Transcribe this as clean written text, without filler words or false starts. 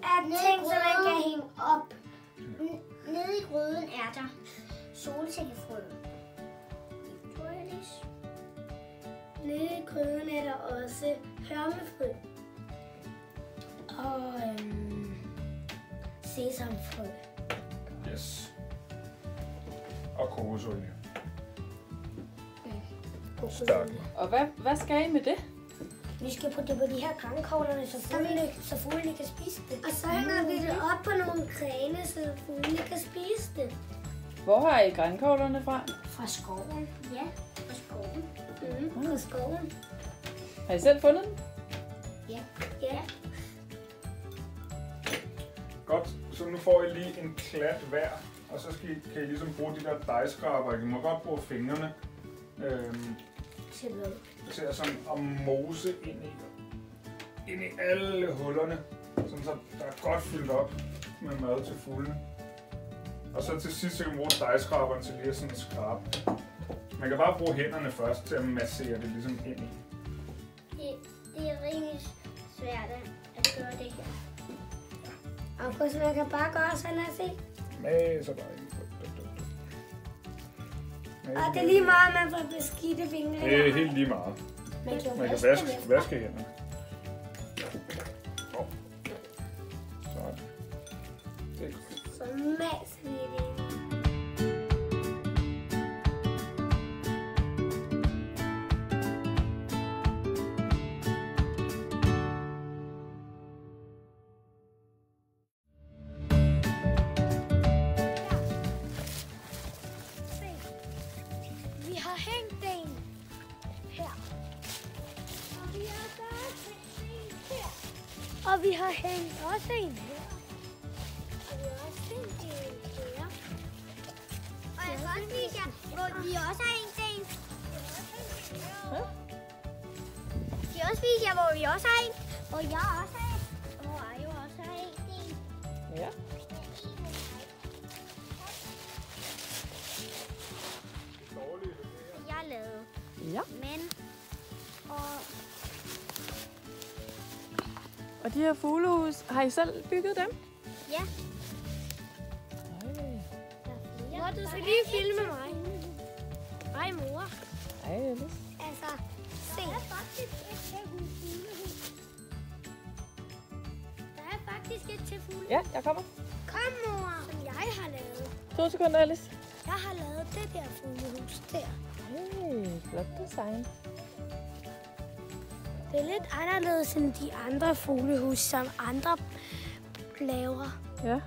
af ting, som man kan hænge op. Nede i gryden er der solsikkefrø. Nede i gryden er der også hørmefrø. Og sesamfrø. Yes. Og kokosolie. Stærk. Og hvad skal I med det? Vi skal putte det på de her grankogler, så fuglene kan spise det. Og så hænger vi det op på nogle grene, så fuglene kan spise det. Hvor har I grankoglerne fra? Fra skoven. Ja, fra skoven. Fra skoven. Har I selv fundet dem? Ja. Ja. Godt, så nu får I lige en klat hver, og så kan I ligesom bruge de der dejskraber. I må godt bruge fingrene til at sådan at mose ind i alle hullerne, sådan så der er godt fyldt op med mad til fuglene. Og så til sidst så kan man bruge dejskraberen til lige at sådan skrabe. Man kan bare bruge hænderne først til at massere det ligesom ind i. Det er rimelig svært at gøre det her. Og hvis man kan bare gøre sådan her, se. Masser bare ind. Og det er lige meget, man får beskidte fingre. Det er helt lige meget. Man kan vaske hænderne. Sådan. Det er godt. Så masser vi det. Vi har hængt den her. Og vi har også hængt en her. Og vi har hængt også en her. Og vi har også hængt en her. Og jeg kan også vise jer, hvor vi også har hængt en. Jeg kan også vise jer, hvor vi også har hængt. Hvor jeg også har hængt. Og hvor jeg også har hængt en. Ja. Jeg lavede. Ja. Men, Og de her fuglehus, har I selv bygget dem? ja. Mor, du skal lige filme mig. Hej, mor. Ej, Alice. Altså, se. Der er faktisk et til fuglehus. Der er faktisk et til fuglehus. Ja, jeg kommer. Kom, mor. Som jeg har lavet. 2 sekunder, Alice. Jeg har lavet det der fuglehus der. Ej, flot design. Det er lidt anderledes end de andre fuglehus, som andre laver. Ja.